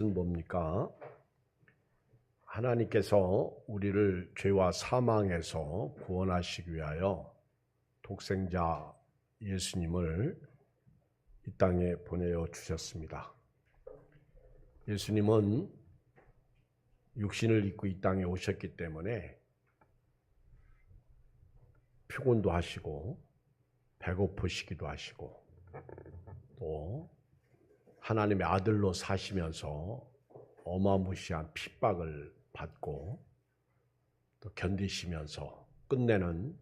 뭡니까? 하나님께서 우리를 죄와 사망에서 구원하시기 위하여 독생자 예수님을 이 땅에 보내어 주셨습니다. 예수님은 육신을 입고 이 땅에 오셨기 때문에 피곤도 하시고 배고프시기도 하시고 또 하나님의 아들로 사시면서 어마무시한 핍박을 받고 또 견디시면서 끝내는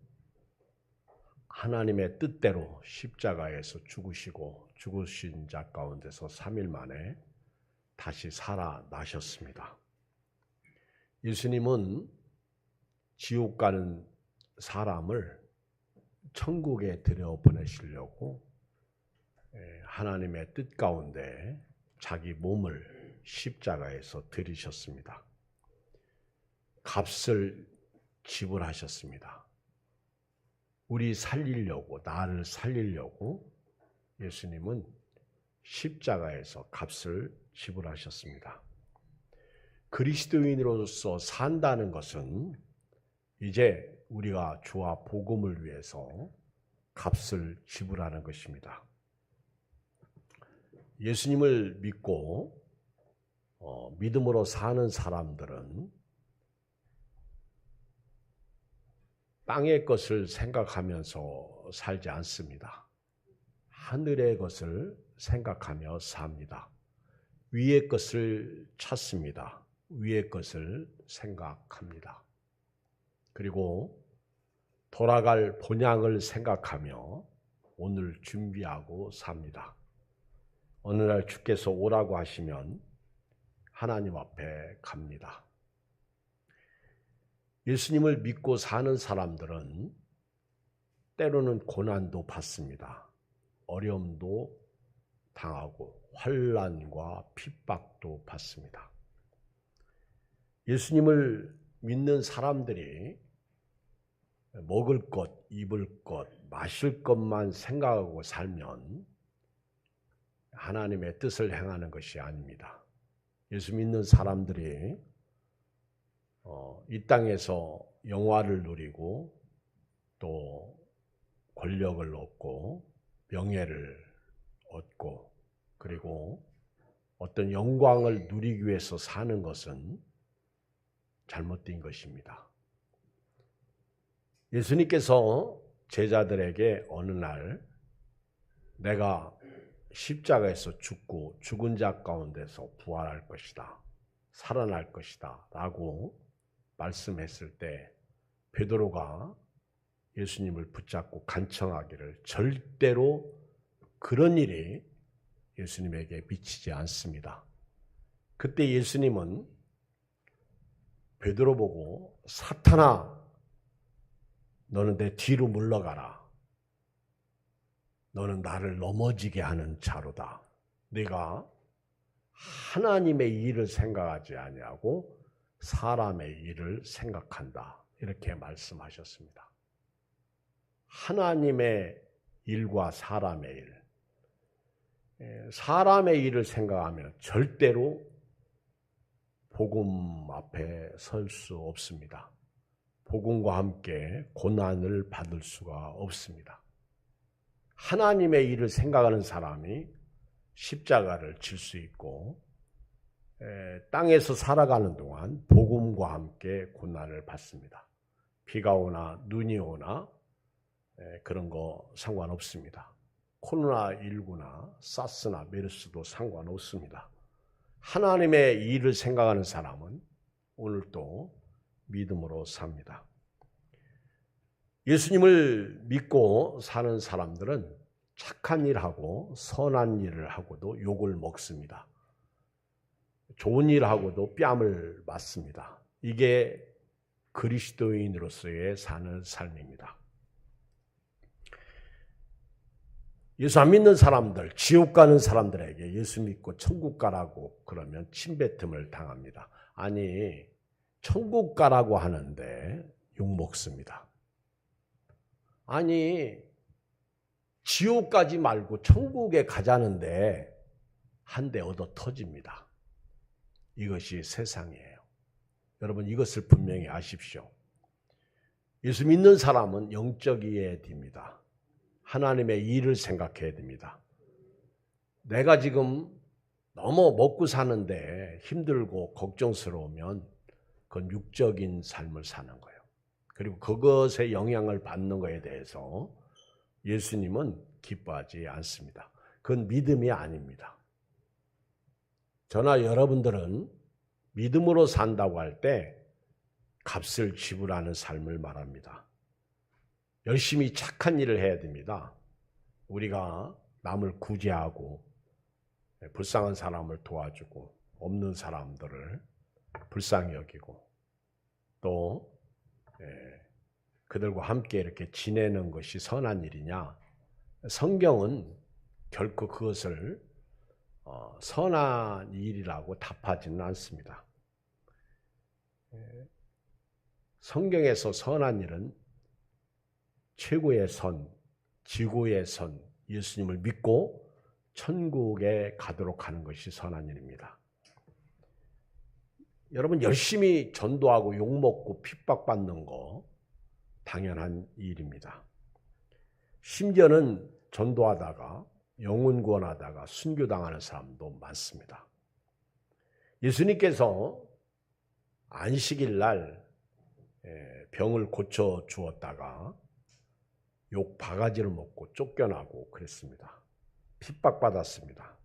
하나님의 뜻대로 십자가에서 죽으시고 죽으신 자 가운데서 3일 만에 다시 살아나셨습니다. 예수님은 지옥 가는 사람을 천국에 들여보내시려고 하나님의 뜻 가운데 자기 몸을 십자가에서 들이셨습니다. 값을 지불하셨습니다. 우리 살리려고, 나를 살리려고 예수님은 십자가에서 값을 지불하셨습니다. 그리스도인으로서 산다는 것은 이제 우리가 주와 복음을 위해서 값을 지불하는 것입니다. 예수님을 믿고 믿음으로 사는 사람들은 땅의 것을 생각하면서 살지 않습니다. 하늘의 것을 생각하며 삽니다. 위의 것을 찾습니다. 위의 것을 생각합니다. 그리고 돌아갈 본향을 생각하며 오늘 준비하고 삽니다. 어느 날 주께서 오라고 하시면 하나님 앞에 갑니다. 예수님을 믿고 사는 사람들은 때로는 고난도 받습니다. 어려움도 당하고 환난과 핍박도 받습니다. 예수님을 믿는 사람들이 먹을 것, 입을 것, 마실 것만 생각하고 살면 하나님의 뜻을 행하는 것이 아닙니다. 예수 믿는 사람들이 이 땅에서 영화를 누리고 또 권력을 얻고 명예를 얻고 그리고 어떤 영광을 누리기 위해서 사는 것은 잘못된 것입니다. 예수님께서 제자들에게 어느 날 내가 십자가에서 죽고 죽은 자 가운데서 부활할 것이다. 살아날 것이다. 라고 말씀했을 때 베드로가 예수님을 붙잡고 간청하기를 절대로 그런 일이 예수님에게 미치지 않습니다. 그때 예수님은 베드로 보고 사탄아 너는 내 뒤로 물러가라. 너는 나를 넘어지게 하는 자로다. 네가 하나님의 일을 생각하지 아니하고 사람의 일을 생각한다. 이렇게 말씀하셨습니다. 하나님의 일과 사람의 일. 사람의 일을 생각하면 절대로 복음 앞에 설 수 없습니다. 복음과 함께 고난을 받을 수가 없습니다. 하나님의 일을 생각하는 사람이 십자가를 질 수 있고 땅에서 살아가는 동안 복음과 함께 고난을 받습니다. 비가 오나 눈이 오나 그런 거 상관없습니다. 코로나19나 사스나 메르스도 상관없습니다. 하나님의 일을 생각하는 사람은 오늘도 믿음으로 삽니다. 예수님을 믿고 사는 사람들은 착한 일하고 선한 일을 하고도 욕을 먹습니다. 좋은 일하고도 뺨을 맞습니다. 이게 그리스도인으로서의 사는 삶입니다. 예수 안 믿는 사람들, 지옥 가는 사람들에게 예수 믿고 천국 가라고 그러면 침뱉음을 당합니다. 아니, 천국 가라고 하는데 욕 먹습니다. 아니, 지옥 가지 말고 천국에 가자는데 한 대 얻어 터집니다. 이것이 세상이에요. 여러분 이것을 분명히 아십시오. 예수 믿는 사람은 영적이어야 됩니다. 하나님의 일을 생각해야 됩니다. 내가 지금 너무 먹고 사는데 힘들고 걱정스러우면 그건 육적인 삶을 사는 거예요. 그리고 그것에 영향을 받는 것에 대해서 예수님은 기뻐하지 않습니다. 그건 믿음이 아닙니다. 저나 여러분들은 믿음으로 산다고 할 때 값을 지불하는 삶을 말합니다. 열심히 착한 일을 해야 됩니다. 우리가 남을 구제하고 불쌍한 사람을 도와주고 없는 사람들을 불쌍히 여기고 또 그들과 함께 이렇게 지내는 것이 선한 일이냐? 성경은 결코 그것을 선한 일이라고 답하지는 않습니다. 성경에서 선한 일은 최고의 선, 지고의 선, 예수님을 믿고 천국에 가도록 하는 것이 선한 일입니다. 여러분 열심히 전도하고 욕먹고 핍박받는 거 당연한 일입니다. 심지어는 전도하다가 영혼 구원하다가 순교당하는 사람도 많습니다. 예수님께서 안식일 날 병을 고쳐 주었다가 욕 바가지를 먹고 쫓겨나고 그랬습니다. 핍박받았습니다.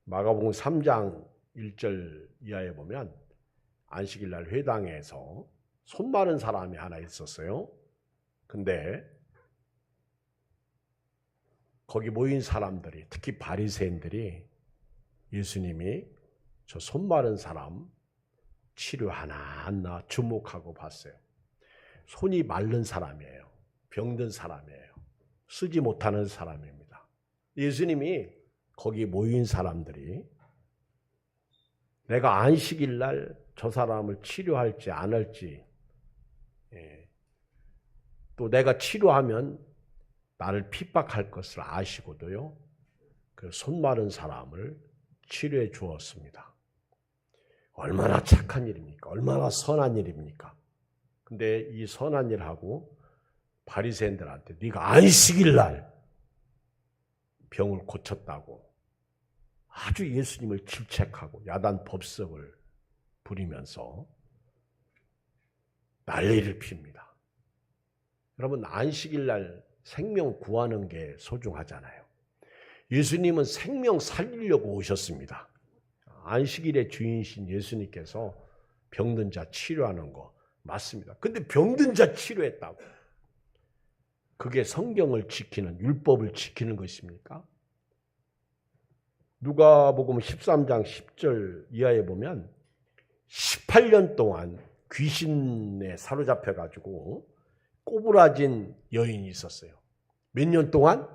마가복음 3장 1절 이하에 보면 안식일 날 회당에서 손 마른 사람이 하나 있었어요. 근데 거기 모인 사람들이 특히 바리새인들이 예수님이 저 손 마른 사람 치료하나 안 나 주목하고 봤어요. 손이 마른 사람이에요. 병든 사람이에요. 쓰지 못하는 사람입니다. 예수님이 거기 모인 사람들이 내가 안식일 날 저 사람을 치료할지 안 할지 또 내가 치료하면 나를 핍박할 것을 아시고도요. 그 손 마른 사람을 치료해 주었습니다. 얼마나 착한 일입니까? 얼마나 선한 일입니까? 근데 이 선한 일하고 바리새인들한테 네가 안식일 날 병을 고쳤다고 아주 예수님을 질책하고 야단 법석을 부리면서 난리를 핍니다. 여러분 안식일 날 생명 구하는 게 소중하잖아요. 예수님은 생명 살리려고 오셨습니다. 안식일의 주인이신 예수님께서 병든 자 치료하는 거 맞습니다. 근데 병든 자 치료했다고. 그게 성경을 지키는 율법을 지키는 것입니까? 누가복음 13장 10절 이하에 보면 18년 동안 귀신에 사로잡혀가지고 꼬부라진 여인이 있었어요. 몇 년 동안?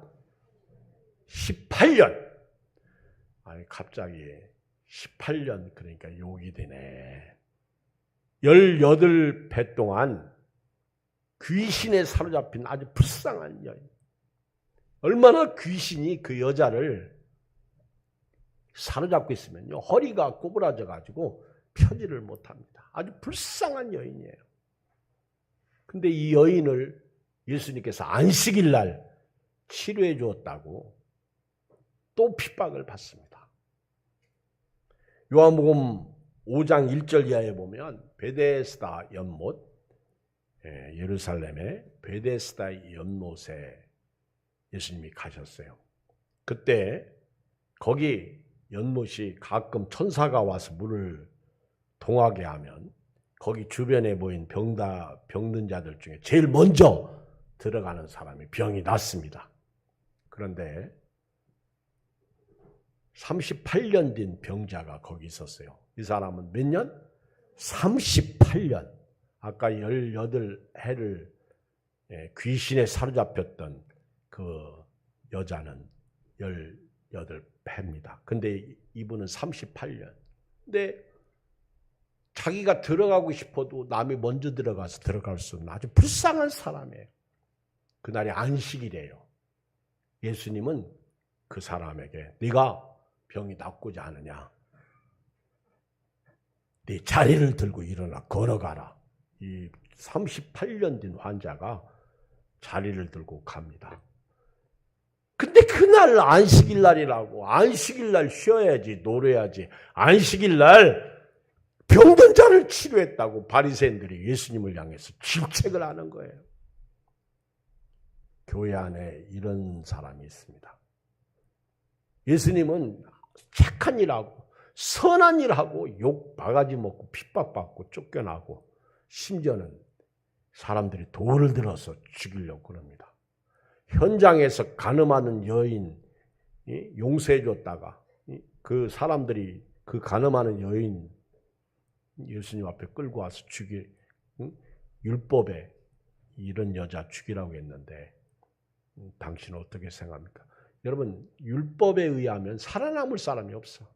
18년. 아니 갑자기 18년 그러니까 욕이 되네. 18배 동안 귀신에 사로잡힌 아주 불쌍한 여인. 얼마나 귀신이 그 여자를 사로잡고 있으면요. 허리가 꼬부라져 가지고 펴지를 못합니다. 아주 불쌍한 여인이에요. 근데 이 여인을 예수님께서 안식일 날 치료해 주었다고 또 핍박을 받습니다. 요한복음 5장 1절 이하에 보면 베데스다 연못, 예루살렘의 베데스다 연못에 예수님이 가셨어요. 그때 거기 연못이 가끔 천사가 와서 물을 동하게 하면 거기 주변에 모인 병든 자들 중에 제일 먼저 들어가는 사람이 병이 낫습니다. 그런데 38년 된 병자가 거기 있었어요. 이 사람은 몇 년? 38년. 아까 18해를 귀신에 사로잡혔던 그 여자는 18해입니다. 근데 이분은 38년. 근데 자기가 들어가고 싶어도 남이 먼저 들어가서 들어갈 수 없는 아주 불쌍한 사람이에요. 그날이 안식일이에요. 예수님은 그 사람에게 네가 병이 낫고자 하느냐? 네 자리를 들고 일어나 걸어가라. 이 38년 된 환자가 자리를 들고 갑니다. 근데 그날 안식일 날이라고, 안식일 날 쉬어야지, 놀아야지, 안식일 날 병든 자를 치료했다고 바리새인들이 예수님을 향해서 질책을 하는 거예요. 교회 안에 이런 사람이 있습니다. 예수님은 착한 일하고 선한 일하고 욕 바가지 먹고 핍박받고 쫓겨나고 심지어는 사람들이 돌을 들어서 죽이려고 그럽니다. 현장에서 가늠하는 여인 용서해 줬다가 그 사람들이 그 가늠하는 여인 예수님 앞에 끌고 와서 율법에 이런 여자 죽이라고 했는데 당신은 어떻게 생각합니까? 여러분, 율법에 의하면 살아남을 사람이 없어.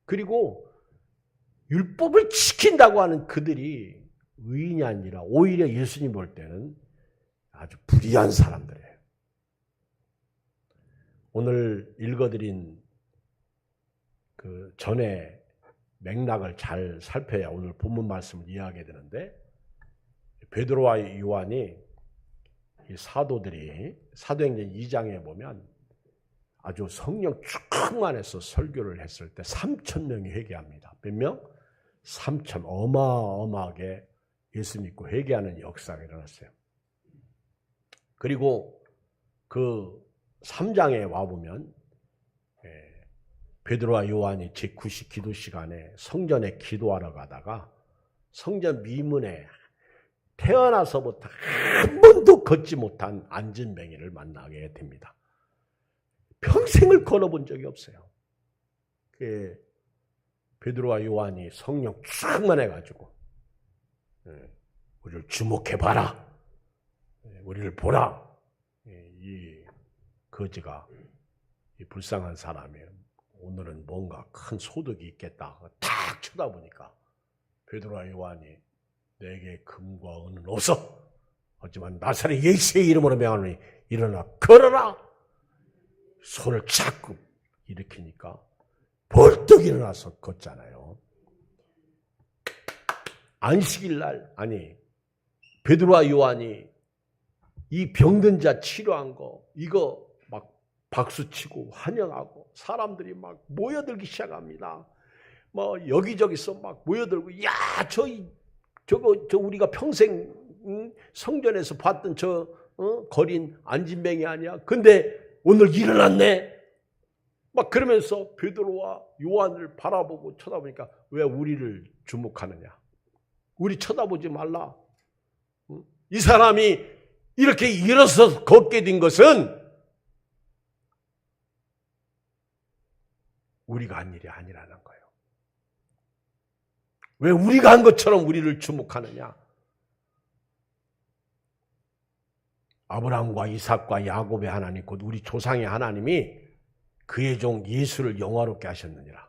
그리고 율법을 지킨다고 하는 그들이 의인이 아니라 오히려 예수님 볼 때는 아주 불의한 사람들이에요. 오늘 읽어드린 그 전에 맥락을 잘 살펴야 오늘 본문 말씀을 이해하게 되는데, 베드로와 요한이 이 사도들이 사도행전 2장에 보면 아주 성령 충만해서 설교를 했을 때 3,000명이 회개합니다. 몇 명? 3,000. 어마어마하게 예수 믿고 회개하는 역사가 일어났어요. 그리고 그 3장에 와보면 베드로와 요한이 제9시 기도 시간에 성전에 기도하러 가다가 성전 미문에 태어나서부터 한 번도 걷지 못한 안진뱅이를 만나게 됩니다. 평생을 걸어본 적이 없어요. 베드로와 요한이 성령 충만해가지고 우리를 주목해봐라, 우리를 보라. 이 거지가 이 불쌍한 사람이에요. 오늘은 뭔가 큰 소득이 있겠다. 탁 쳐다보니까 베드로와 요한이 내게 금과 은은 없어. 하지만 나사렛 예수의 이름으로 명하노니 일어나 걸어라. 손을 자꾸 일으키니까 벌떡 일어나서 걷잖아요. 안식일 날, 아니 베드로와 요한이 이 병든 자 치료한 거 이거 막 박수치고 환영하고 사람들이 막 모여들기 시작합니다. 뭐 여기저기서 막 모여들고, 야, 저거 우리가 평생 성전에서 봤던 거린 안진뱅이 아니야? 근데 오늘 일어났네. 막 그러면서 베드로와 요한을 바라보고 쳐다보니까 왜 우리를 주목하느냐? 우리 쳐다보지 말라. 이 사람이 이렇게 일어서 걷게 된 것은 우리가 한 일이 아니라는 거예요. 왜 우리가 한 것처럼 우리를 주목하느냐? 아브라함과 이삭과 야곱의 하나님, 곧 우리 조상의 하나님이 그의 종 예수를 영화롭게 하셨느니라.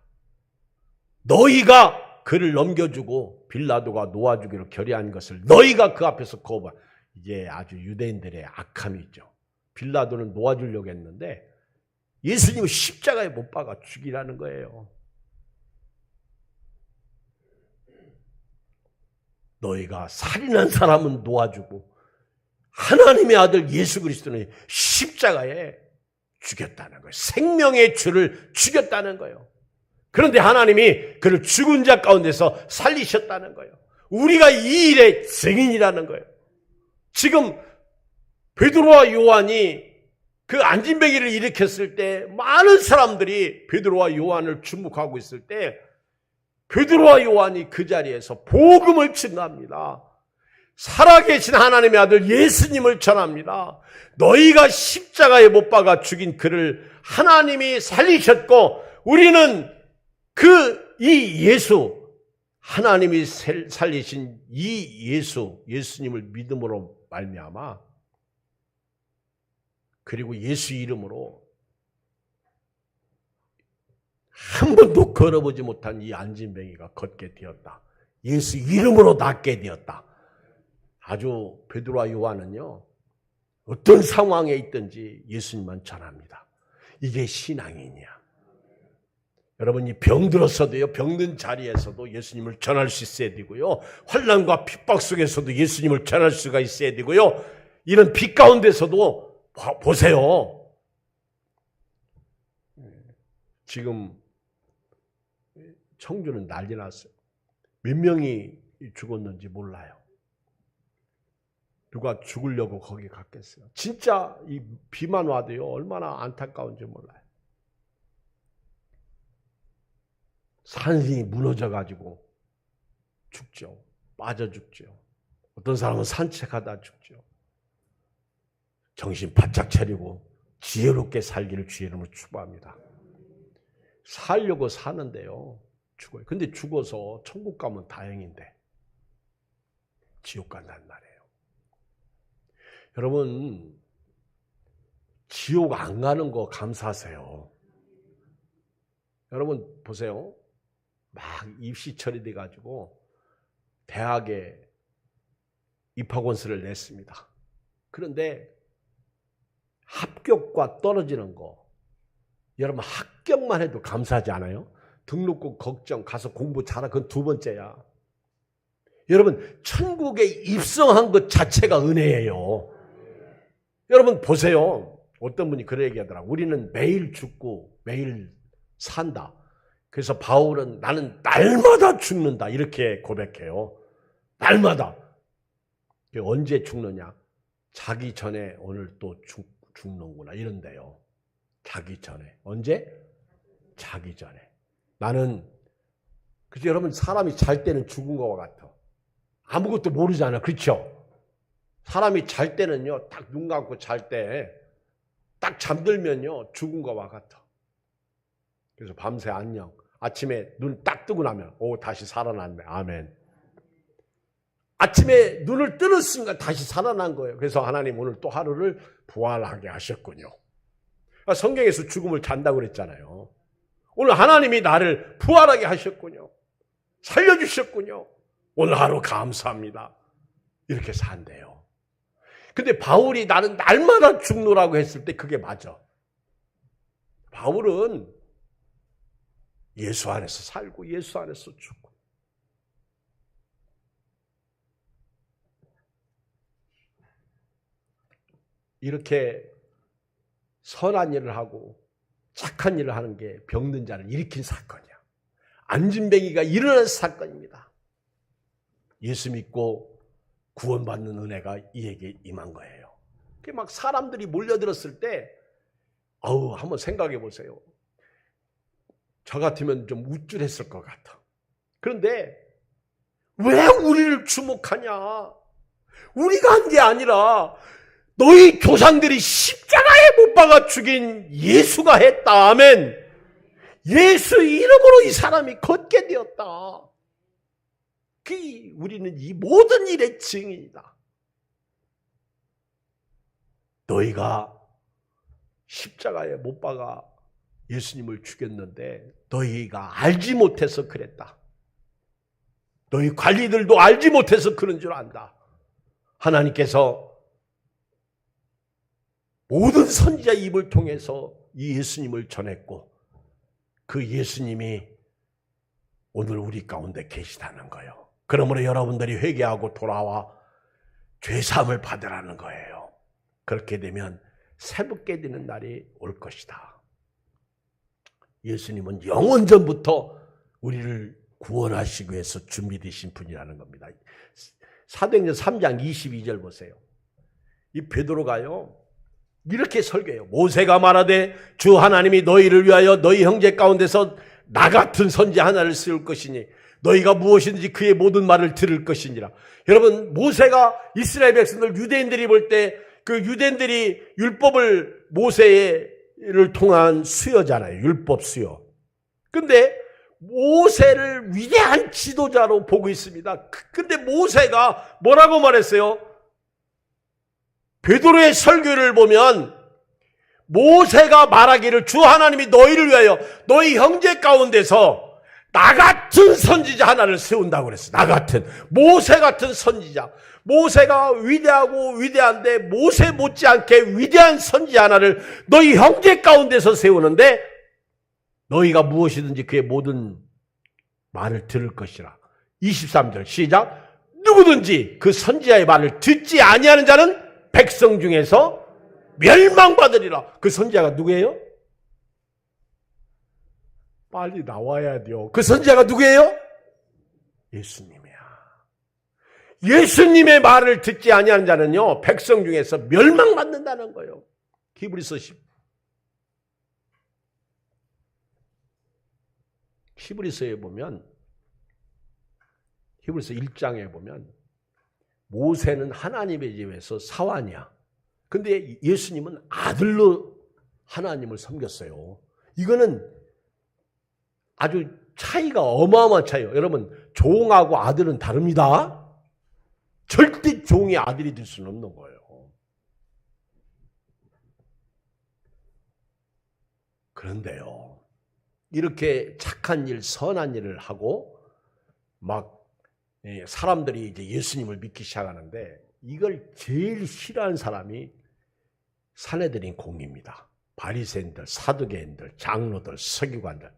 너희가 그를 넘겨주고 빌라도가 놓아주기로 결의한 것을 너희가 그 앞에서 거부하. 이게 아주 유대인들의 악함이 있죠. 빌라도는 놓아주려고 했는데 예수님을 십자가에 못 박아 죽이라는 거예요. 너희가 살인한 사람은 놓아주고 하나님의 아들 예수 그리스도는 십자가에 죽였다는 거예요. 생명의 주를 죽였다는 거예요. 그런데 하나님이 그를 죽은 자 가운데서 살리셨다는 거예요. 우리가 이 일의 증인이라는 거예요. 지금 베드로와 요한이 그 안진뱅이를 일으켰을 때 많은 사람들이 베드로와 요한을 주목하고 있을 때 베드로와 요한이 그 자리에서 복음을 증거합니다. 살아계신 하나님의 아들 예수님을 전합니다. 너희가 십자가에 못 박아 죽인 그를 하나님이 살리셨고 우리는 이 예수, 하나님이 살리신 이 예수님을 믿음으로 말미암아 그리고 예수 이름으로 한 번도 걸어보지 못한 이 안진뱅이가 걷게 되었다. 예수 이름으로 낫게 되었다. 아주 베드로와 요한은요, 어떤 상황에 있든지 예수님만 전합니다. 이게 신앙인이야. 여러분이 병들었어도요, 병든 자리에서도 예수님을 전할 수 있어야 되고요. 환난과 핍박 속에서도 예수님을 전할 수가 있어야 되고요. 이런 빛 가운데서도 보세요. 지금 청주는 난리 났어요. 몇 명이 죽었는지 몰라요. 누가 죽으려고 거기 갔겠어요. 진짜 이 비만 와도요, 얼마나 안타까운지 몰라요. 산이 무너져가지고 죽죠. 빠져 죽죠. 어떤 사람은 산책하다 죽죠. 정신 바짝 차리고 지혜롭게 살기를 주의 이름으로 축복합니다. 살려고 사는데요, 죽어요. 근데 죽어서 천국 가면 다행인데 지옥 간단 말이에요. 여러분, 지옥 안 가는 거 감사하세요. 여러분 보세요. 막 입시철이 돼가지고 대학에 입학원서를 냈습니다. 그런데 합격과 떨어지는 거, 여러분 합격만 해도 감사하지 않아요? 등록금 걱정, 가서 공부 잘하, 그건 두 번째야. 여러분 천국에 입성한 것 자체가 은혜예요. 여러분 보세요. 어떤 분이 그런 얘기하더라고요. 우리는 매일 죽고 매일 산다. 그래서 바울은 나는 날마다 죽는다 이렇게 고백해요. 날마다. 언제 죽느냐? 자기 전에 오늘 또 죽는구나 이런데요. 자기 전에. 언제? 자기 전에. 나는, 그래서 여러분 사람이 잘 때는 죽은 것과 같아. 아무것도 모르잖아. 그렇죠? 사람이 잘 때는요, 딱 눈 감고 잘 때, 딱 잠들면요, 죽은 것과 같아. 그래서 밤새 안녕. 아침에 눈 딱 뜨고 나면, 오, 다시 살아났네. 아멘. 아침에 눈을 뜨는 순간 다시 살아난 거예요. 그래서 하나님 오늘 또 하루를 부활하게 하셨군요. 성경에서 죽음을 잔다고 그랬잖아요. 오늘 하나님이 나를 부활하게 하셨군요. 살려주셨군요. 오늘 하루 감사합니다. 이렇게 산대요. 근데 바울이 나는 날마다 죽노라고 했을 때 그게 맞아. 바울은 예수 안에서 살고 예수 안에서 죽고. 이렇게 선한 일을 하고 착한 일을 하는 게 병든 자를 일으킨 사건이야. 안진뱅이가 일어난 사건입니다. 예수 믿고 구원받는 은혜가 이에게 임한 거예요. 막 사람들이 몰려들었을 때 한번 생각해 보세요. 저 같으면 좀 우쭐했을 것 같아. 그런데 왜 우리를 주목하냐? 우리가 한 게 아니라 너희 조상들이 십자가에 못 박아 죽인 예수가 했다. 아멘. 예수 이름으로 이 사람이 걷게 되었다. 우리는 이 모든 일의 증인이다. 너희가 십자가에 못 박아 예수님을 죽였는데 너희가 알지 못해서 그랬다. 너희 관리들도 알지 못해서 그런 줄 안다. 하나님께서 모든 선지자 입을 통해서 이 예수님을 전했고 그 예수님이 오늘 우리 가운데 계시다는 거예요. 그러므로 여러분들이 회개하고 돌아와 죄사함을 받으라는 거예요. 그렇게 되면 새롭게 되는 날이 올 것이다. 예수님은 영원전부터 우리를 구원하시기 위해서 준비되신 분이라는 겁니다. 사도행전 3장 22절 보세요. 이 베드로가요 이렇게 설교해요. 모세가 말하되 주 하나님이 너희를 위하여 너희 형제 가운데서 나 같은 선지자 하나를 세울 것이니 너희가 무엇이든지 그의 모든 말을 들을 것이니라. 여러분 모세가 이스라엘 백성들 유대인들이 볼 때 그 유대인들이 율법을 모세를 통한 수여잖아요. 율법 수여. 근데 모세를 위대한 지도자로 보고 있습니다. 근데 모세가 뭐라고 말했어요? 베드로의 설교를 보면 모세가 말하기를 주 하나님이 너희를 위하여 너희 형제 가운데서 나 같은 선지자 하나를 세운다고 그랬어요. 나 같은, 모세 같은 선지자. 모세가 위대하고 위대한데 모세 못지않게 위대한 선지자 하나를 너희 형제 가운데서 세우는데 너희가 무엇이든지 그의 모든 말을 들을 것이라. 23절 시작. 누구든지 그 선지자의 말을 듣지 아니하는 자는 백성 중에서 멸망받으리라. 그 선지자가 누구예요? 빨리 나와야 돼요. 그 선지자가 누구예요? 예수님이야. 예수님의 말을 듣지 아니하는 자는요, 백성 중에서 멸망받는다는 거예요. 히브리서 10. 히브리서 1장에 보면 모세는 하나님의 집에서 사환이야. 근데 예수님은 아들로 하나님을 섬겼어요. 이거는 아주 차이가 어마어마한 차이예요. 여러분, 종하고 아들은 다릅니다. 절대 종이 아들이 될 수는 없는 거예요. 그런데요, 이렇게 착한 일, 선한 일을 하고 막 사람들이 이제 예수님을 믿기 시작하는데 이걸 제일 싫어하는 사람이 사내들인 공입니다. 바리새인들, 사두개인들, 장로들, 서기관들.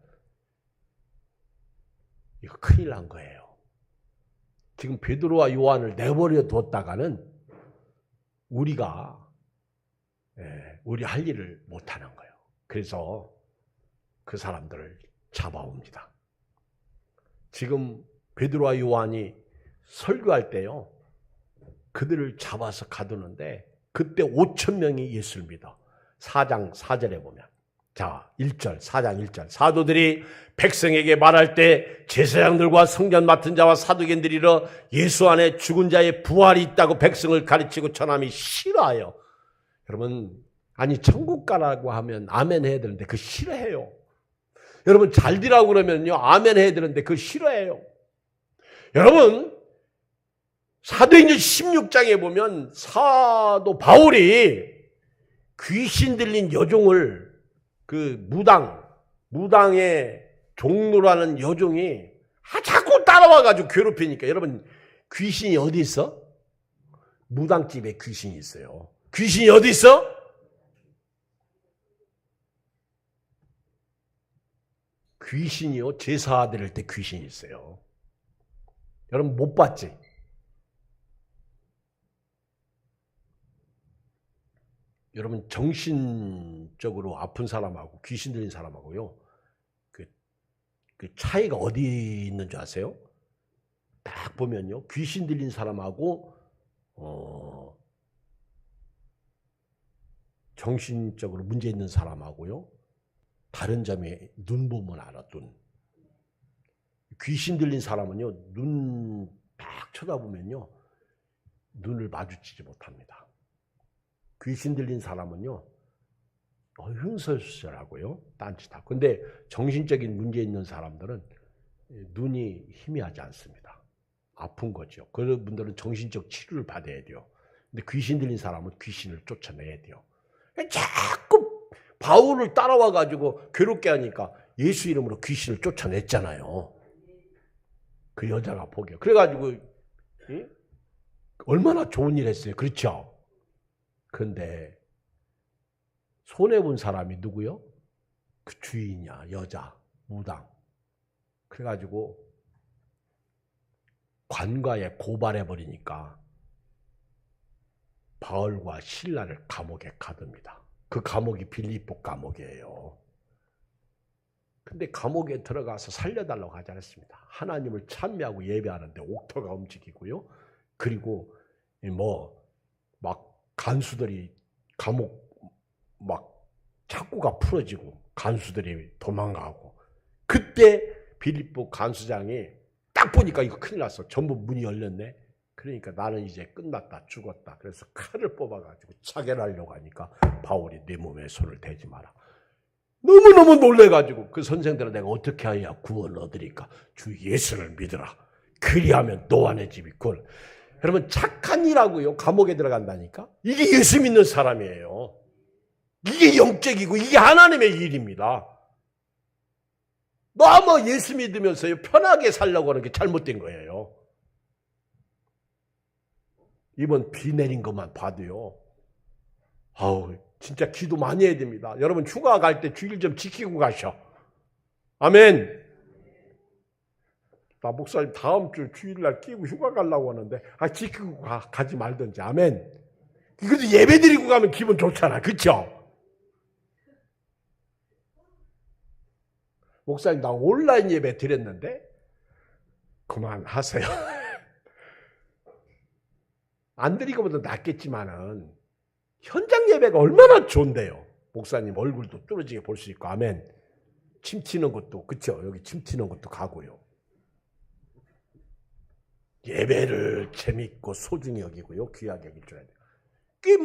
이거 큰일 난 거예요. 지금 베드로와 요한을 내버려 뒀다가는 우리가 우리 할 일을 못하는 거예요. 그래서 그 사람들을 잡아옵니다. 지금 베드로와 요한이 설교할 때요, 그들을 잡아서 가두는데 그때 5,000명이 예수를 믿어. 4장 4절에 보면, 자 1절, 4장 1절, 사도들이 백성에게 말할 때 제사장들과 성전 맡은 자와 사두개인들이 이르러 예수 안에 죽은 자의 부활이 있다고 백성을 가르치고 전함이 싫어하여. 여러분, 아니 천국 가라고 하면 아멘 해야 되는데 그거 싫어해요. 여러분, 잘 되라고 그러면요 아멘 해야 되는데 그거 싫어해요. 여러분, 사도행전 16장에 보면 사도 바울이 귀신 들린 여종을, 그 무당의 종로라는 여종이 자꾸 따라와가지고 괴롭히니까, 여러분, 귀신이 어디 있어? 무당집에 귀신이 있어요. 귀신이 어디 있어? 귀신이요, 제사 드릴 때 귀신이 있어요. 여러분 못 봤지? 여러분, 정신적으로 아픈 사람하고 귀신 들린 사람하고요, 그 차이가 어디 있는 줄 아세요? 딱 보면요, 귀신 들린 사람하고 정신적으로 문제 있는 사람하고요, 다른 점이 눈 보면 알아. 눈. 귀신 들린 사람은요, 눈 딱 쳐다보면요, 눈을 마주치지 못합니다. 귀신 들린 사람은요, 흥설수설하고요, 딴짓하고. 근데 정신적인 문제 있는 사람들은 눈이 희미하지 않습니다. 아픈 거죠. 그런 분들은 정신적 치료를 받아야 돼요. 근데 귀신 들린 사람은 귀신을 쫓아내야 돼요. 자꾸 바울을 따라와가지고 괴롭게 하니까 예수 이름으로 귀신을 쫓아냈잖아요. 그 여자가 보기에. 그래가지고 얼마나 좋은 일 했어요. 그렇죠? 그런데 손해본 사람이 누구요? 그 주인이야. 여자, 무당. 그래가지고 관과에 고발해버리니까 바울과 실라를 감옥에 가둡니다. 그 감옥이 빌립보 감옥이에요. 근데 감옥에 들어가서 살려달라고 하지 않았습니다. 하나님을 찬미하고 예배하는데 옥토가 움직이고요. 그리고 막 간수들이 감옥 막 창구가 풀어지고 간수들이 도망가고, 그때 빌립보 간수장이 딱 보니까 이거 큰일 났어. 전부 문이 열렸네. 그러니까 나는 이제 끝났다, 죽었다. 그래서 칼을 뽑아가지고 차결하려고 하니까 바울이 내 몸에 손을 대지 마라. 너무너무 놀래가지고 그 선생들은 내가 어떻게 해야 구원을 얻으리까? 주 예수를 믿으라. 그리하면 너와 내 집이 구원. 여러분, 착한 일하고요 감옥에 들어간다니까? 이게 예수 믿는 사람이에요. 이게 영적이고 이게 하나님의 일입니다. 너무 예수 믿으면서요 편하게 살려고 하는 게 잘못된 거예요. 이번 비 내린 것만 봐도요, 아우 진짜 기도 많이 해야 됩니다. 여러분 휴가 갈 때 주일 좀 지키고 가셔. 아멘. 나 목사님 다음 주 주일날 끼고 휴가 가려고 하는데 지키고 가지 말든지. 아멘. 그래도 예배 드리고 가면 기분 좋잖아. 그렇죠? 목사님 나 온라인 예배 드렸는데 그만하세요. 안 드리고보다 낫겠지만은 현장 예배가 얼마나 좋은데요. 목사님 얼굴도 뚫어지게 볼 수 있고. 아멘. 침 튀는 것도 그렇죠. 여기 침 튀는 것도 가고요. 예배를 재밌고 소중히 여기고요. 귀하게 여길 줄 알아야 돼요. 그게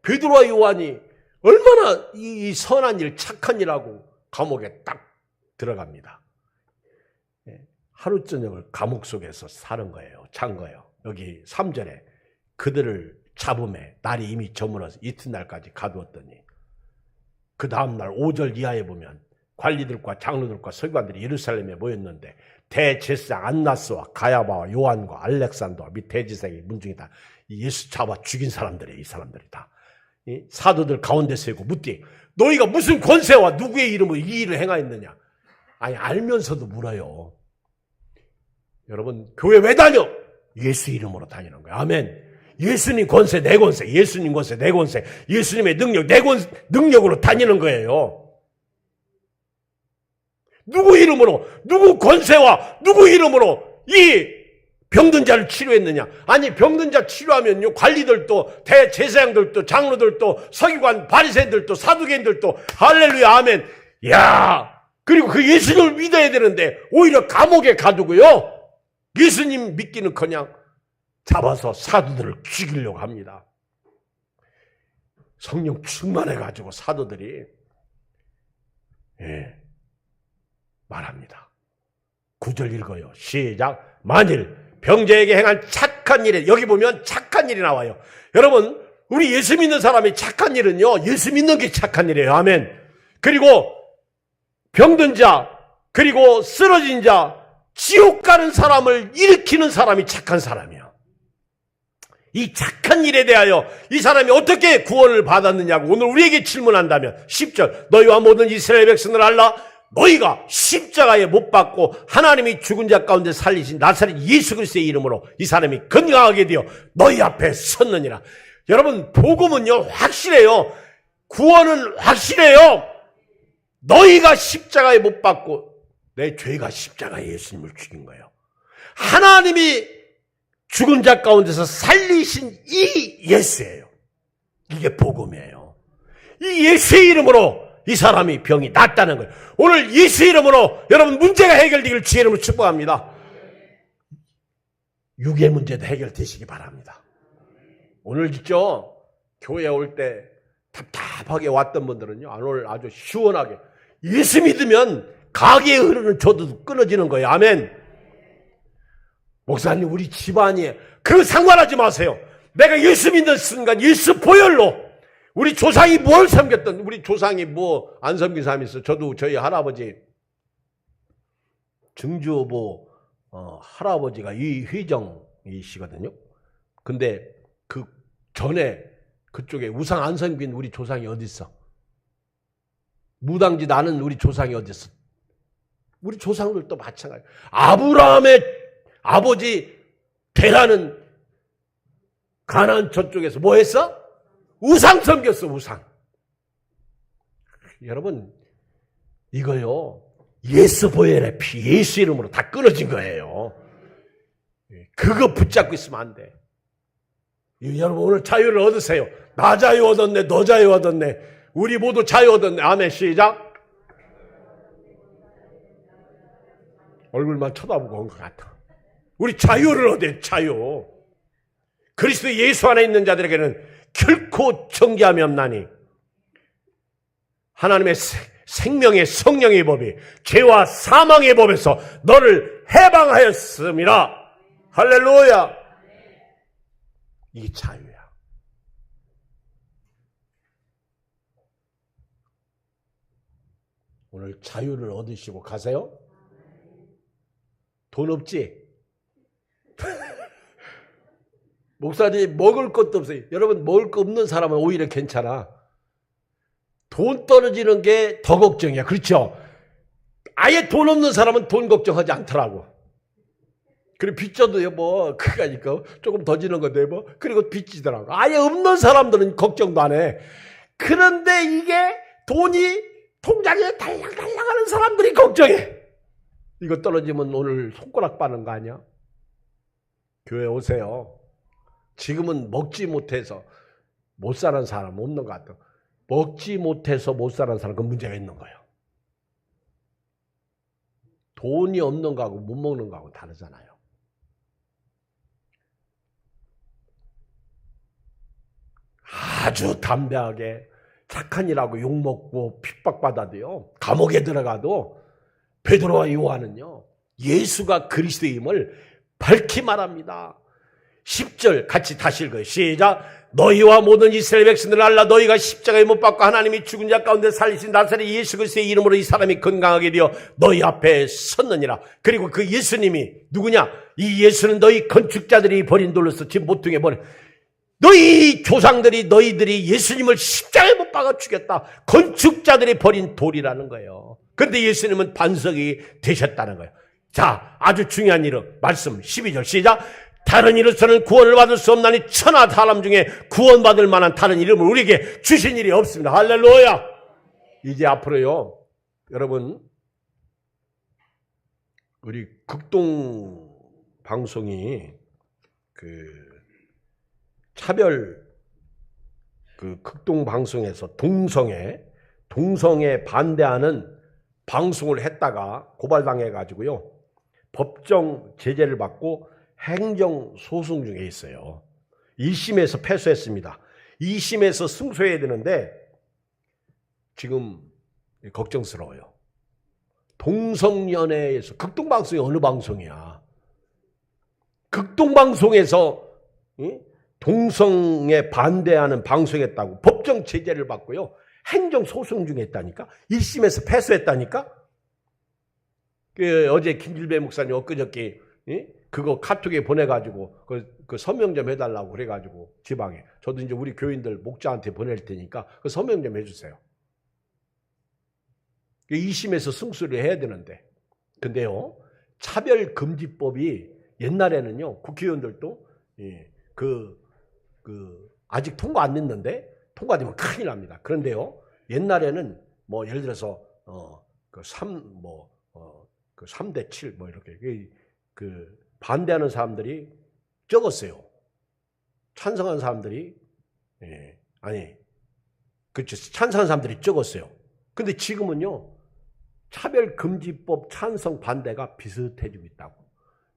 베드로와 요한이 얼마나 이 선한 일, 착한 일하고 감옥에 딱 들어갑니다. 하루 저녁을 감옥 속에서 사는 거예요. 잔 거예요. 여기 3절에 그들을 잡음에 날이 이미 저물어서 이튿날까지 가두었더니 그 다음날 5절 이하에 보면 관리들과 장로들과 서기관들이 예루살렘에 모였는데 대제사장 안나스와 가야바와 요한과 알렉산더와 및 대제사장이 문중이 다 예수 잡아 죽인 사람들이에요. 이 사람들이 다. 이 사도들 가운데 세고 묻되 너희가 무슨 권세와 누구의 이름으로 이 일을 행하였느냐. 아니 알면서도 물어요. 여러분 교회 왜 다녀? 예수 이름으로 다니는 거예요. 아멘. 예수님 권세 내 권세, 예수님 권세 내 권세, 예수님의 능력 내 능력으로 다니는 거예요. 누구 이름으로, 누구 권세와 누구 이름으로 이 병든 자를 치료했느냐? 아니 병든 자 치료하면요 관리들도 대제사장들도 장로들도 서기관 바리새인들도 사두개인들도 할렐루야 아멘. 야 그리고 그 예수님을 믿어야 되는데 오히려 감옥에 가두고요 예수님 믿기는커녕 잡아서 사도들을 죽이려고 합니다. 성령 충만해가지고 사도들이 말합니다. 9절 읽어요. 시작. 만일 병자에게 행한 착한 일에, 여기 보면 착한 일이 나와요. 여러분 우리 예수 믿는 사람이 착한 일은요 예수 믿는 게 착한 일이에요. 아멘. 그리고 병든 자 그리고 쓰러진 자 지옥 가는 사람을 일으키는 사람이 착한 사람이에요. 이 착한 일에 대하여 이 사람이 어떻게 구원을 받았느냐고 오늘 우리에게 질문한다면 10절 너희와 모든 이스라엘 백성을 알라 너희가 십자가에 못 박고 하나님이 죽은 자 가운데 살리신 나사렛 예수 그리스도의 이름으로 이 사람이 건강하게 되어 너희 앞에 섰느니라. 여러분 복음은요 확실해요. 구원은 확실해요. 너희가 십자가에 못 박고 내 죄가 십자가에 예수님을 죽인 거예요. 하나님이 죽은 자 가운데서 살리신 이 예수예요. 이게 복음이에요. 이 예수의 이름으로 이 사람이 병이 낫다는 거예요. 오늘 예수 이름으로 여러분 문제가 해결되기를 주의 이름으로 축복합니다. 육의 문제도 해결되시기 바랍니다. 오늘 있죠 교회에 올 때 답답하게 왔던 분들은요 오늘 아주 시원하게 예수 믿으면 가게에 흐르는 조도 끊어지는 거예요. 아멘. 목사님 우리 집안이 그거 상관하지 마세요. 내가 예수 믿는 순간 예수 보혈로 우리 조상이 뭘 섬겼던 우리 조상이 뭐 안 섬긴 사람이 있어. 저도 저희 할아버지 증주보 할아버지가 이휘정이시거든요. 근데 그 전에 그쪽에 우상 안 섬긴 우리 조상이 어디 있어? 무당짓 아는 우리 조상이 어디 있어? 우리 조상들도 마찬가지. 아브라함의 아버지 데라는 가나안 저쪽에서 뭐 했어? 우상 섬겼어. 우상. 여러분 이거요 예수 보혈의 피 예수 이름으로 다 끊어진 거예요. 그거 붙잡고 있으면 안 돼. 여러분 오늘 자유를 얻으세요. 나 자유 얻었네 너 자유 얻었네 우리 모두 자유 얻었네. 아멘. 시작. 얼굴만 쳐다보고 온 것 같아. 우리 자유를 얻어요. 자유. 그리스도 예수 안에 있는 자들에게는 결코 정죄함이 없나니 하나님의 생명의 성령의 법이 죄와 사망의 법에서 너를 해방하였음이라. 할렐루야. 이게 자유야. 오늘 자유를 얻으시고 가세요. 돈 없지? 목사님 먹을 것도 없어요. 여러분 먹을 거 없는 사람은 오히려 괜찮아. 돈 떨어지는 게 더 걱정이야. 그렇죠? 아예 돈 없는 사람은 돈 걱정하지 않더라고. 그리고 빚져도요, 뭐, 그거니까 조금 더 지는 건데, 뭐, 그리고 빚지더라고. 아예 없는 사람들은 걱정도 안 해. 그런데 이게 돈이 통장에 달랑달랑 하는 사람들이 걱정해. 이거 떨어지면 오늘 손가락 빠는 거 아니야? 교회 오세요. 지금은 먹지 못해서 못 사는 사람 없는 것 같아. 먹지 못해서 못 사는 사람, 그 문제가 있는 거예요. 돈이 없는 거하고 못 먹는 거하고 다르잖아요. 아주 담대하게 착한 일하고 욕먹고 핍박받아도요, 감옥에 들어가도 베드로와 요한은요, 예수가 그리스도임을 밝히 말합니다. 10절 같이 다시 읽어요. 시작. 너희와 모든 이스라엘 백성들을 알라. 너희가 십자가에 못 박고 하나님이 죽은 자 가운데 살리신 나사렛 예수 그리스도의 이름으로 이 사람이 건강하게 되어 너희 앞에 섰느니라. 그리고 그 예수님이 누구냐? 이 예수는 너희 건축자들이 버린 돌로서 집 모퉁이에 버린, 너희 조상들이 너희들이 예수님을 십자가에 못 박아 죽였다. 건축자들이 버린 돌이라는 거예요. 그런데 예수님은 반석이 되셨다는 거예요. 자, 아주 중요한 이름 말씀 12절 시작. 다른 이로서는 구원을 받을 수 없나니 천하 사람 중에 구원받을 만한 다른 이름을 우리에게 주신 일이 없습니다. 할렐루야. 이제 앞으로요, 여러분, 우리 극동 방송이 차별 극동 방송에서 동성애 반대하는 방송을 했다가 고발당해 가지고요, 법정 제재를 받고 행정 소송 중에 있어요. 1심에서 패소했습니다. 2심에서 승소해야 되는데 지금 걱정스러워요. 동성연애에서, 극동방송이 어느 방송이야? 극동방송에서 동성애 반대하는 방송했다고 법정 제재를 받고요, 행정 소송 중에 있다니까. 1심에서 패소했다니까. 어제 김길배 목사님 엊그저께 그거 카톡에 보내가지고 그 서명 좀 해달라고 그래가지고 지방에, 저도 이제 우리 교인들 목자한테 보낼 테니까 그 서명 좀 해주세요. 2심에서 승소를 해야 되는데, 근데요, 차별금지법이 옛날에는요, 국회의원들도 아직 통과 안 됐는데 통과되면 큰일 납니다. 그런데요, 옛날에는 뭐 예를 들어서 3대 7 뭐 이렇게 반대하는 사람들이 적었어요. 찬성한 사람들이 그렇죠. 찬성한 사람들이 적었어요. 근데 지금은요, 차별금지법 찬성 반대가 비슷해지고 있다고.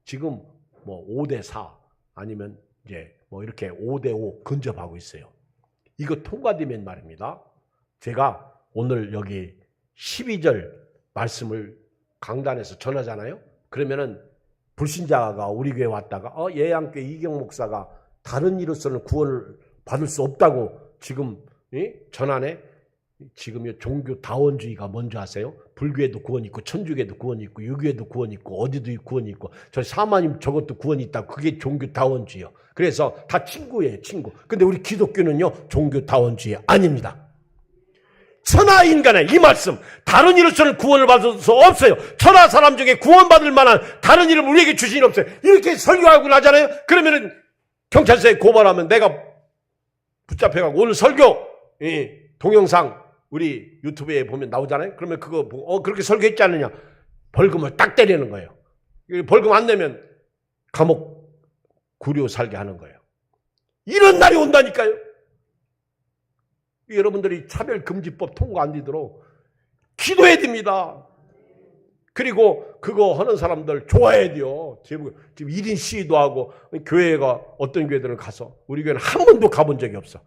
지금 뭐 5대 4 아니면 이제 뭐 이렇게 5대 5 근접하고 있어요. 이거 통과되면 말입니다, 제가 오늘 여기 12절 말씀을 강단에서 전하잖아요. 그러면은 불신자가 우리 교회 왔다가 예양교회 이경 목사가 다른 이로서는 구원을 받을 수 없다고 지금 전하네. 지금 종교 다원주의가 뭔지 아세요? 불교에도 구원이 있고 천주교에도 구원이 있고 유교에도 구원이 있고 어디도 구원이 있고 저 사마님 저것도 구원이 있다. 그게 종교 다원주의요. 그래서 다 친구예요, 친구. 근데 우리 기독교는요, 종교 다원주의 아닙니다. 천하 인간의 이 말씀, 다른 이로서는 구원을 받을 수 없어요. 천하 사람 중에 구원받을 만한 다른 이름을 우리에게 주신 일 없어요. 이렇게 설교하고 나잖아요. 그러면은 경찰서에 고발하면 내가 붙잡혀가고, 오늘 설교 동영상 우리 유튜브에 보면 나오잖아요. 그러면 그거 보고 그렇게 설교했지 않느냐, 벌금을 딱 때리는 거예요. 벌금 안 내면 감옥 구류 살게 하는 거예요. 이런 날이 온다니까요. 여러분들이 차별금지법 통과 안 되도록 기도해야 됩니다. 그리고 그거 하는 사람들 좋아해야 돼요. 지금 1인 시위도 하고, 교회가 어떤 교회들은 가서, 우리 교회는 한 번도 가본 적이 없어.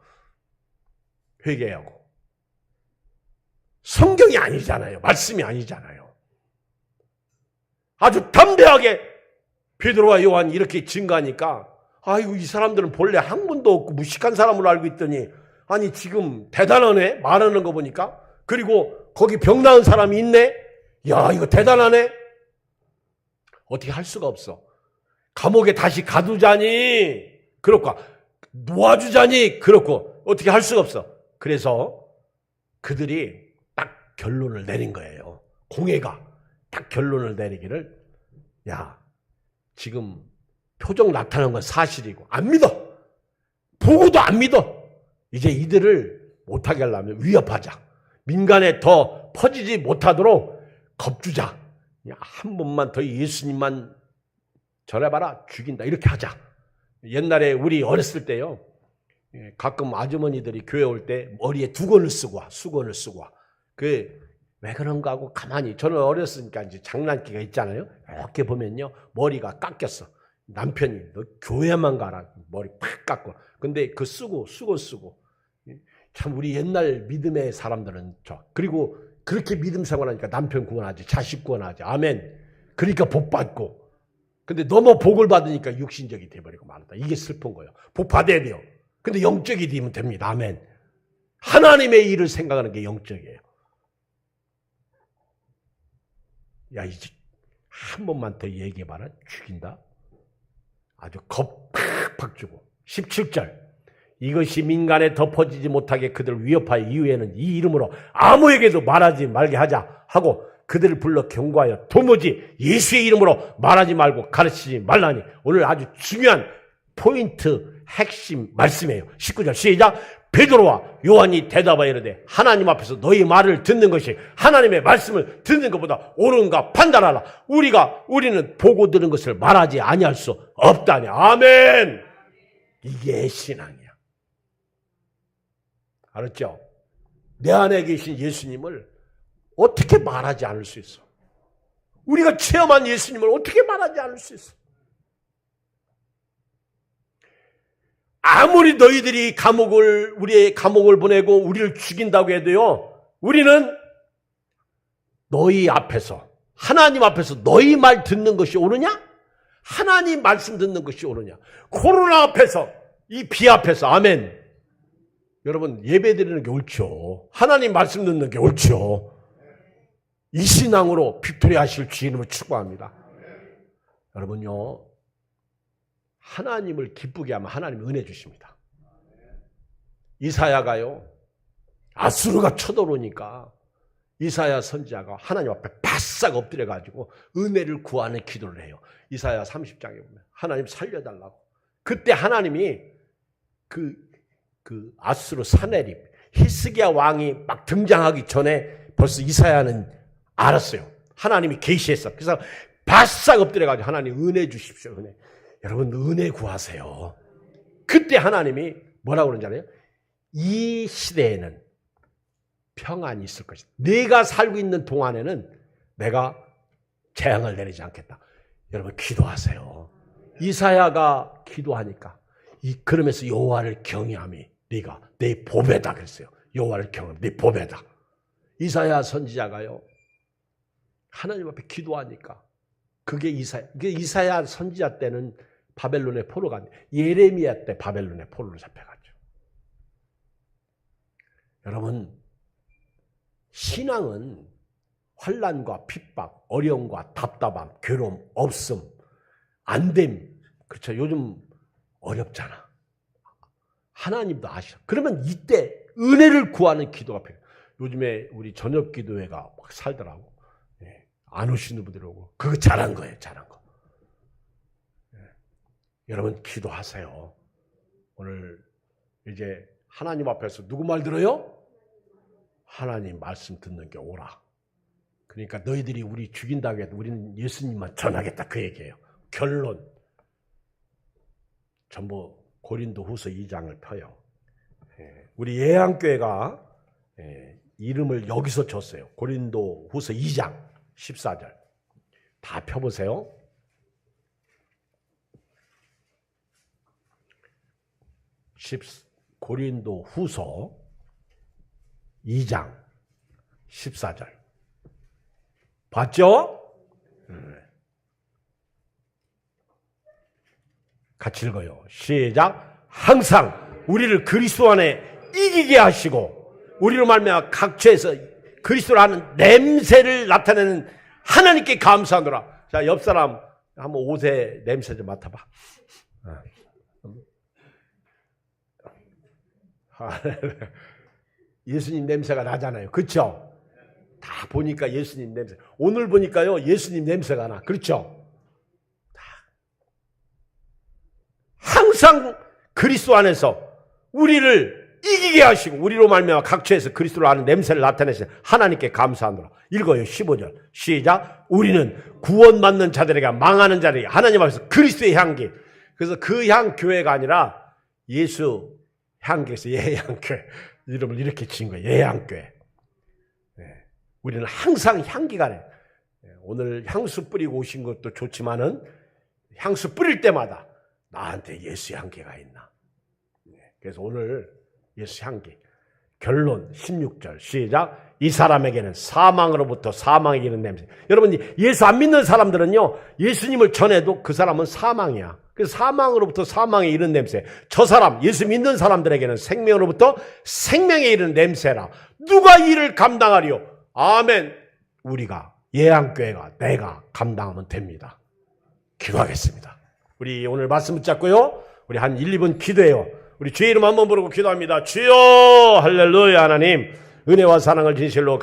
회개하고. 성경이 아니잖아요. 말씀이 아니잖아요. 아주 담대하게 베드로와 요한이 이렇게 증거하니까, 아이고, 이 사람들은 본래 학문도 없고 무식한 사람으로 알고 있더니, 아니 지금 대단하네, 말하는 거 보니까. 그리고 거기 병 나은 사람이 있네. 야, 이거 대단하네. 어떻게 할 수가 없어. 감옥에 다시 가두자니 그렇고, 놓아주자니 그렇고, 어떻게 할 수가 없어. 그래서 그들이 딱 결론을 내린 거예요. 공회가 딱 결론을 내리기를, 야, 지금 표정 나타나는 건 사실이고 안 믿어. 보고도 안 믿어. 이제 이들을 못하게 하려면 위협하자. 민간에 더 퍼지지 못하도록 겁주자. 한 번만 더 예수님만 전해봐라. 죽인다. 이렇게 하자. 옛날에 우리 어렸을 때요. 가끔 아주머니들이 교회 올 때 머리에 두건을 쓰고 와. 수건을 쓰고 와. 왜 그런가 하고 가만히. 저는 어렸으니까 이제 장난기가 있잖아요. 이렇게 보면요. 머리가 깎였어. 남편이 너 교회만 가라. 머리 팍 깎고. 근데 그 수건 쓰고. 참 우리 옛날 믿음의 사람들은 그리고 그렇게 믿음 생활하니까 남편 구원하지, 자식 구원하지. 아멘. 그러니까 복 받고. 근데 너무 복을 받으니까 육신적이 돼버리고 말았다. 이게 슬픈 거예요. 복 받아야 돼요. 근데 영적이 되면 됩니다. 아멘. 하나님의 일을 생각하는 게 영적이에요. 야, 이제 한 번만 더 얘기해봐라. 죽인다. 아주 겁 팍팍 주고. 17절. 이것이 민간에 덮어지지 못하게 그들을 위협하여 이후에는 이 이름으로 아무에게도 말하지 말게 하자 하고 그들을 불러 경고하여 도무지 예수의 이름으로 말하지 말고 가르치지 말라니. 오늘 아주 중요한 포인트 핵심 말씀이에요. 19절 시작. 베드로와 요한이 대답하여 이르되 하나님 앞에서 너희 말을 듣는 것이 하나님의 말씀을 듣는 것보다 옳은가 판단하라. 우리는 보고 들은 것을 말하지 아니할 수 없다니. 아멘. 이게 신앙이야. 알았죠? 내 안에 계신 예수님을 어떻게 말하지 않을 수 있어? 우리가 체험한 예수님을 어떻게 말하지 않을 수 있어? 아무리 너희들이 우리의 감옥을 보내고 우리를 죽인다고 해도요, 우리는 너희 앞에서, 하나님 앞에서 너희 말 듣는 것이 옳으냐? 하나님 말씀 듣는 것이 옳으냐? 코로나 앞에서, 이 비 앞에서, 아멘. 여러분, 예배 드리는 게 옳죠. 하나님 말씀 듣는 게 옳죠. 이 신앙으로 빅토리 하실 주님을 축복합니다. 여러분요, 하나님을 기쁘게 하면 하나님이 은혜 주십니다. 이사야가요, 아수르가 쳐들어오니까 이사야 선지자가 하나님 앞에 바싹 엎드려가지고 은혜를 구하는 기도를 해요. 이사야 30장에 보면 하나님 살려달라고. 그때 하나님이 그 아수르 사네립 히스기야 왕이 막 등장하기 전에 벌써 이사야는 알았어요. 하나님이 계시했어. 그래서 바싹 엎드려가지고 하나님 은혜 주십시오. 은혜. 여러분 은혜 구하세요. 그때 하나님이 뭐라고 그러는지 알아요? 이 시대에는 평안이 있을 것이다. 내가 살고 있는 동안에는 내가 재앙을 내리지 않겠다. 여러분 기도하세요. 이사야가 기도하니까 그러면서 여호와를 경외함이 네가 내 보배다 그랬어요. 여호와를 경외함 네 보배다. 이사야 선지자가요, 하나님 앞에 기도하니까 그게 이사야 선지자 때는 바벨론에 포로 간, 예레미야 때 바벨론에 포로로 잡혀갔죠. 여러분, 신앙은 환난과 핍박, 어려움과 답답함, 괴로움, 없음, 안됨, 그렇죠. 요즘 어렵잖아. 하나님도 아시죠. 그러면 이때 은혜를 구하는 기도가 필요해요. 요즘에 우리 저녁 기도회가 막 살더라고. 안 오시는 분들 오고. 그거 잘한 거예요. 잘한 거. 여러분 기도하세요. 오늘 이제 하나님 앞에서 누구 말 들어요? 하나님 말씀 듣는 게 옳아. 그러니까 너희들이 우리 죽인다고 해도 우리는 예수님만 전하겠다 그 얘기예요. 결론. 전부 고린도후서 2장을 펴요. 우리 예양교회가 이름을 여기서 줬어요. 고린도후서 2장 14절. 다 펴보세요. 고린도후서 2장 14절. 봤죠? 같이 읽어요. 시작. 항상 우리를 그리스도 안에 이기게 하시고 우리로 말미암아 각처에서 그리스도를 아는 냄새를 나타내는 하나님께 감사하노라. 자, 옆 사람 한번 옷에 냄새 좀 맡아봐. 예수님 냄새가 나잖아요. 그렇죠? 다 보니까 예수님 냄새. 오늘 보니까요, 예수님 냄새가 나. 그렇죠? 항상 그리스도 안에서 우리를 이기게 하시고 우리로 말미암아 각처에서 그리스도를 아는 냄새를 나타내시는 하나님께 감사하노라. 읽어요. 15절 시작. 우리는 구원받는 자들에게 망하는 자들에게 하나님 앞에서 그리스도의 향기. 그래서 그 향 교회가 아니라 예수 향교에서 예향교회 이름을 이렇게 지은 거예요. 예향교회. 우리는 항상 향기가 내. 오늘 향수 뿌리고 오신 것도 좋지만은 향수 뿌릴 때마다 나한테 예수 향기가 있나. 그래서 오늘 예수 향기. 결론 16절 시작. 이 사람에게는 사망으로부터 사망에 이르는 냄새. 여러분 예수 안 믿는 사람들은요, 예수님을 전해도 그 사람은 사망이야. 그래서 사망으로부터 사망에 이르는 냄새. 저 사람 예수 믿는 사람들에게는 생명으로부터 생명에 이르는 냄새라. 누가 이를 감당하리요? 아멘. 우리가 예향교회가 내가 감당하면 됩니다. 기도하겠습니다. 우리 오늘 말씀 붙잡고요, 우리 한 1, 2분 기도해요. 우리 주의 이름 한번 부르고 기도합니다. 주여 할렐루야. 하나님 은혜와 사랑을 진실로